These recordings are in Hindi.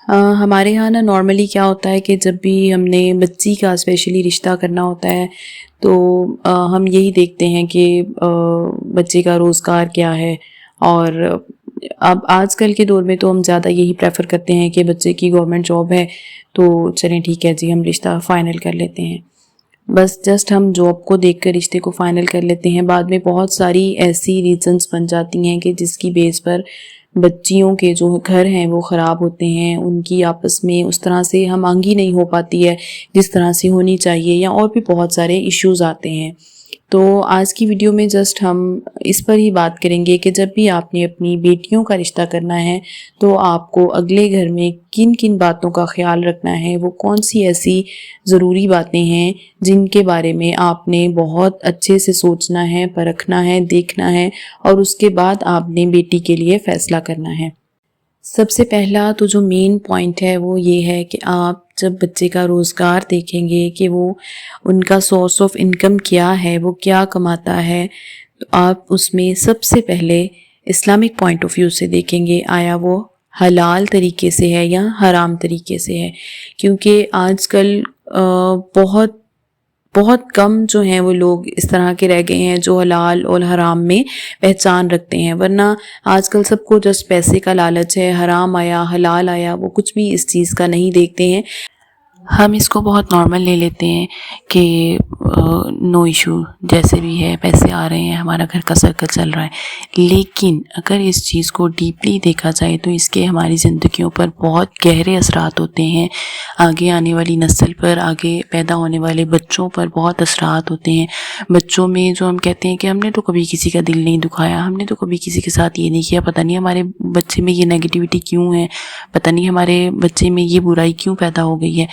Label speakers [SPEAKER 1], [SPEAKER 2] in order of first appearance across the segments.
[SPEAKER 1] हमारे यहाँ ना नॉर्मली क्या होता है कि जब भी हमने बच्ची का स्पेशली रिश्ता करना होता है तो हम यही देखते हैं कि बच्चे का रोज़गार क्या है। और अब आजकल के दौर में तो हम ज़्यादा यही प्रेफर करते हैं कि बच्चे की गवर्नमेंट जॉब है तो चलें ठीक है जी, हम रिश्ता फ़ाइनल कर लेते हैं। बस जस्ट हम जॉब को देखकर रिश्ते को फ़ाइनल कर लेते हैं। बाद में बहुत सारी ऐसी रीज़न्स बन जाती हैं कि जिसकी बेस पर बच्चियों के जो घर हैं वो ख़राब होते हैं, उनकी आपस में उस तरह से हम-आहंगी नहीं हो पाती है जिस तरह से होनी चाहिए, या और भी बहुत सारे इश्यूज़ आते हैं। तो आज की वीडियो में जस्ट हम इस पर ही बात करेंगे कि जब भी आपने अपनी बेटियों का रिश्ता करना है तो आपको अगले घर में किन किन बातों का ख्याल रखना है, वो कौन सी ऐसी ज़रूरी बातें हैं जिनके बारे में आपने बहुत अच्छे से सोचना है, परखना है, देखना है और उसके बाद आपने बेटी के लिए फ़ैसला करना है। सबसे पहला तो जो मेन पॉइंट है वो ये है कि आप जब बच्चे का रोज़गार देखेंगे कि वो उनका सोर्स ऑफ इनकम क्या है, वो क्या कमाता है, तो आप उसमें सबसे पहले इस्लामिक पॉइंट ऑफ व्यू से देखेंगे आया वो हलाल तरीके से है या हराम तरीके से है। क्योंकि आजकल बहुत बहुत कम जो हैं वो लोग इस तरह के रह गए हैं जो हलाल और हराम में पहचान रखते हैं, वरना आजकल सबको जस्ट पैसे का लालच है। हराम आया हलाल आया वो कुछ भी इस चीज़ का नहीं देखते हैं। हम इसको बहुत नॉर्मल ले लेते हैं कि नो इशू, जैसे भी है पैसे आ रहे हैं, हमारा घर का सर्कल चल रहा है। लेकिन अगर इस चीज़ को डीपली देखा जाए तो इसके हमारी ज़िंदगियों पर बहुत गहरे असरात होते हैं। आगे आने वाली नस्ल पर, आगे पैदा होने वाले बच्चों पर बहुत असरात होते हैं। बच्चों में जो हम कहते हैं कि हमने तो कभी किसी का दिल नहीं दुखाया, हमने तो कभी किसी के साथ ये नहीं किया, पता नहीं हमारे बच्चे में ये नेगेटिविटी क्यों है, पता नहीं हमारे बच्चे में ये बुराई क्यों पैदा हो गई है।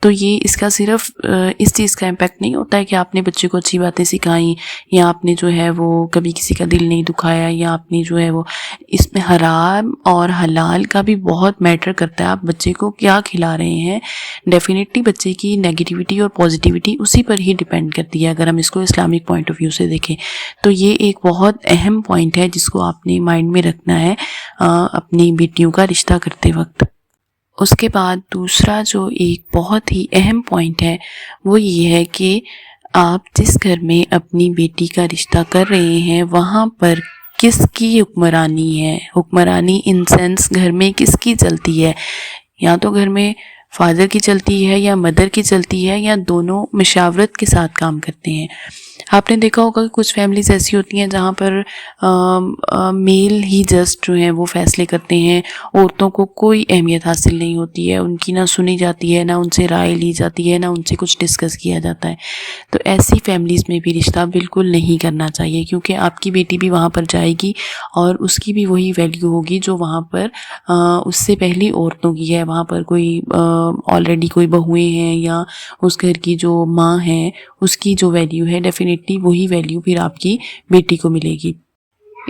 [SPEAKER 1] तो ये इसका सिर्फ इस चीज़ का इम्पैक्ट नहीं होता है कि आपने बच्चे को अच्छी बातें सिखाई या आपने जो है वो कभी किसी का दिल नहीं दुखाया या आपने जो है वो, इसमें हराम और हलाल का भी बहुत मैटर करता है। आप बच्चे को क्या खिला रहे हैं, डेफिनेटली बच्चे की नेगेटिविटी और पॉजिटिविटी उसी पर ही डिपेंड करती है। अगर हम इसको इस्लामिक पॉइंट ऑफ व्यू से देखें तो ये एक बहुत अहम पॉइंट है जिसको आपने माइंड में रखना है अपनी बेटियों का रिश्ता करते वक्त। उसके बाद दूसरा जो एक बहुत ही अहम पॉइंट है वो ये है कि आप जिस घर में अपनी बेटी का रिश्ता कर रहे हैं वहाँ पर किसकी हुक्मरानी है। हुक्मरानी इन सेंस घर में किसकी चलती है, या तो घर में फादर की चलती है या मदर की चलती है या दोनों मशावरत के साथ काम करते हैं। आपने देखा होगा कि कुछ फैमिलीज़ ऐसी होती हैं जहाँ पर मेल ही जस्ट जो है वो फैसले करते हैं, औरतों को कोई अहमियत हासिल नहीं होती है, उनकी ना सुनी जाती है, ना उनसे राय ली जाती है, ना उनसे कुछ डिस्कस किया जाता है। तो ऐसी फैमिलीज़ में भी रिश्ता बिल्कुल नहीं करना चाहिए, क्योंकि आपकी बेटी भी वहाँ पर जाएगी और उसकी भी वही वैल्यू होगी जो वहाँ पर उससे पहली औरतों की है। वहाँ पर कोई ऑलरेडी कोई बहुएँ हैं या उस घर की जो माँ है उसकी जो वैल्यू है डेफिनेटली वही वैल्यू फिर आपकी बेटी को मिलेगी।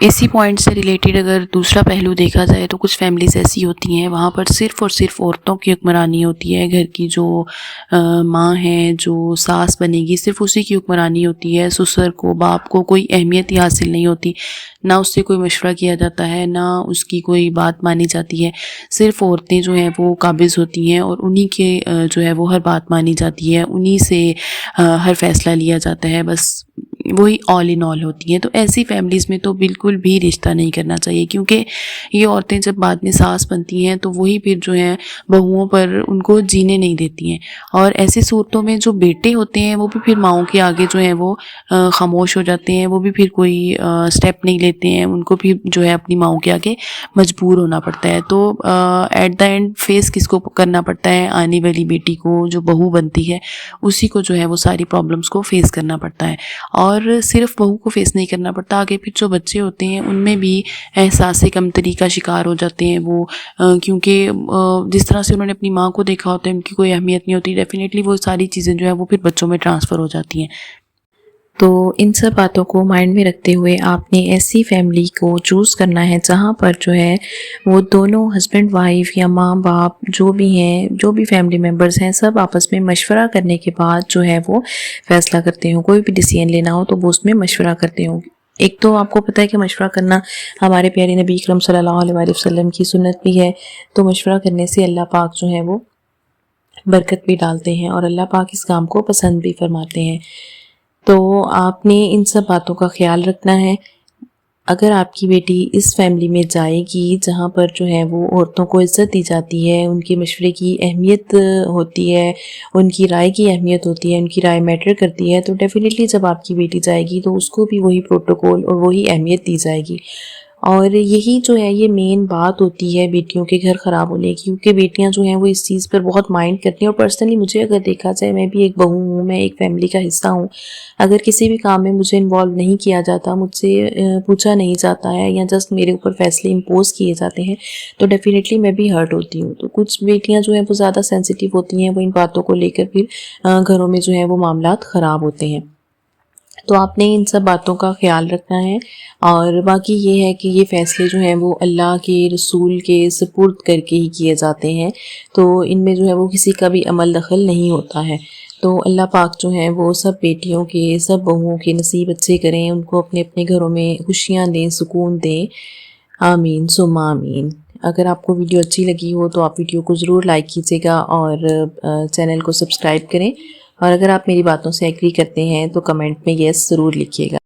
[SPEAKER 1] इसी पॉइंट से रिलेटेड अगर दूसरा पहलू देखा जाए तो कुछ फैमिलीज़ ऐसी होती हैं वहाँ पर सिर्फ़ और सिर्फ औरतों की हुक्मरानी होती है। घर की जो माँ है, जो सास बनेगी, सिर्फ उसी की हुक्मरानी होती है। ससुर को, बाप को कोई अहमियत ही हासिल नहीं होती, ना उससे कोई मशवरा किया जाता है, ना उसकी कोई बात मानी जाती है। सिर्फ औरतें जो हैं वो काबिज़ होती हैं और उन्हीं के जो है वो हर बात मानी जाती है, उन्हीं से हर फैसला लिया जाता है, बस वही ऑल इन ऑल होती हैं। तो ऐसी फैमिलीज़ में तो बिल्कुल भी रिश्ता नहीं करना चाहिए, क्योंकि ये औरतें जब बाद में सास बनती हैं तो वही फिर जो है बहुओं पर उनको जीने नहीं देती हैं। और ऐसी सूरतों में जो बेटे होते हैं वो भी फिर माओं के आगे जो है वो खामोश हो जाते हैं, वो भी फिर कोई स्टेप नहीं लेते हैं, उनको भी जो है अपनी माओं के आगे मजबूर होना पड़ता है। तो एट द एंड फेस किसको करना पड़ता है, आने वाली बेटी को, जो बहू बनती है उसी को जो है वो सारी प्रॉब्लम्स को फेस करना पड़ता है। और सिर्फ बहू को फेस नहीं करना पड़ता, आगे फिर जो बच्चे होते हैं उनमें भी एहसास कमतरी का शिकार हो जाते हैं वो, क्योंकि जिस तरह से उन्होंने अपनी माँ को देखा होता है उनकी कोई अहमियत नहीं होती, डेफिनेटली वो सारी चीज़ें जो है वो फिर बच्चों में ट्रांसफ़र हो जाती हैं। तो इन सब बातों को माइंड में रखते हुए आपने ऐसी फैमिली को चूज़ करना है जहाँ पर जो है वो दोनों हस्बैंड वाइफ या माँ बाप जो भी हैं, जो भी फैमिली मेम्बर्स हैं, सब आपस में मशवरा करने के बाद जो है वो फ़ैसला करते हो। कोई भी डिसीजन लेना हो तो वो उसमें मशवरा करते हो। एक तो आपको पता है कि मशवरा करना हमारे प्यारे नबी अकरम सल्लल्लाहु अलैहि वसल्लम की सुन्नत भी है। तो मशवरा करने से अल्लाह पाक जो है वो बरकत भी डालते हैं और अल्लाह पाक इस काम को पसंद भी फरमाते हैं। तो आपने इन सब बातों का ख्याल रखना है। अगर आपकी बेटी इस फैमिली में जाएगी जहाँ पर जो है वो औरतों को इज़्ज़त दी जाती है, उनके मशवरे की अहमियत होती है, उनकी राय की अहमियत होती है, उनकी राय मैटर करती है, तो डेफ़िनेटली जब आपकी बेटी जाएगी तो उसको भी वही प्रोटोकॉल और वही अहमियत दी जाएगी। और यही जो है ये मेन बात होती है बेटियों के घर ख़राब होने की, क्योंकि बेटियां जो हैं वो इस चीज़ पर बहुत माइंड करती हैं। और पर्सनली मुझे अगर देखा जाए, मैं भी एक बहू हूँ, मैं एक फैमिली का हिस्सा हूँ। अगर किसी भी काम में मुझे इन्वॉल्व नहीं किया जाता, मुझसे पूछा नहीं जाता है या जस्ट मेरे ऊपर फैसले इम्पोज किए जाते हैं, तो डेफ़िनेटली मैं भी हर्ट होती हूँ। तो कुछ बेटियाँ जो हैं वो ज़्यादा सेंसिटिव होती हैं, वो इन बातों को लेकर फिर घरों में जो है वो मामलात ख़राब होते हैं। तो आपने इन सब बातों का ख्याल रखना है। और बाकी ये है कि ये फ़ैसले जो हैं वो अल्लाह के रसूल के सुपुर्द करके ही किए जाते हैं, तो इनमें जो है वो किसी का भी अमल दखल नहीं होता है। तो अल्लाह पाक जो है वो सब बेटियों के, सब बहुओं के नसीब अच्छे करें, उनको अपने अपने घरों में खुशियाँ दें, सुकून दें। आमीन सुम्मा आमीन। अगर आपको वीडियो अच्छी लगी हो तो आप वीडियो को ज़रूर लाइक कीजिएगा और चैनल को सब्सक्राइब करें। और अगर आप मेरी बातों से एग्री करते हैं तो कमेंट में येस ज़रूर लिखिएगा।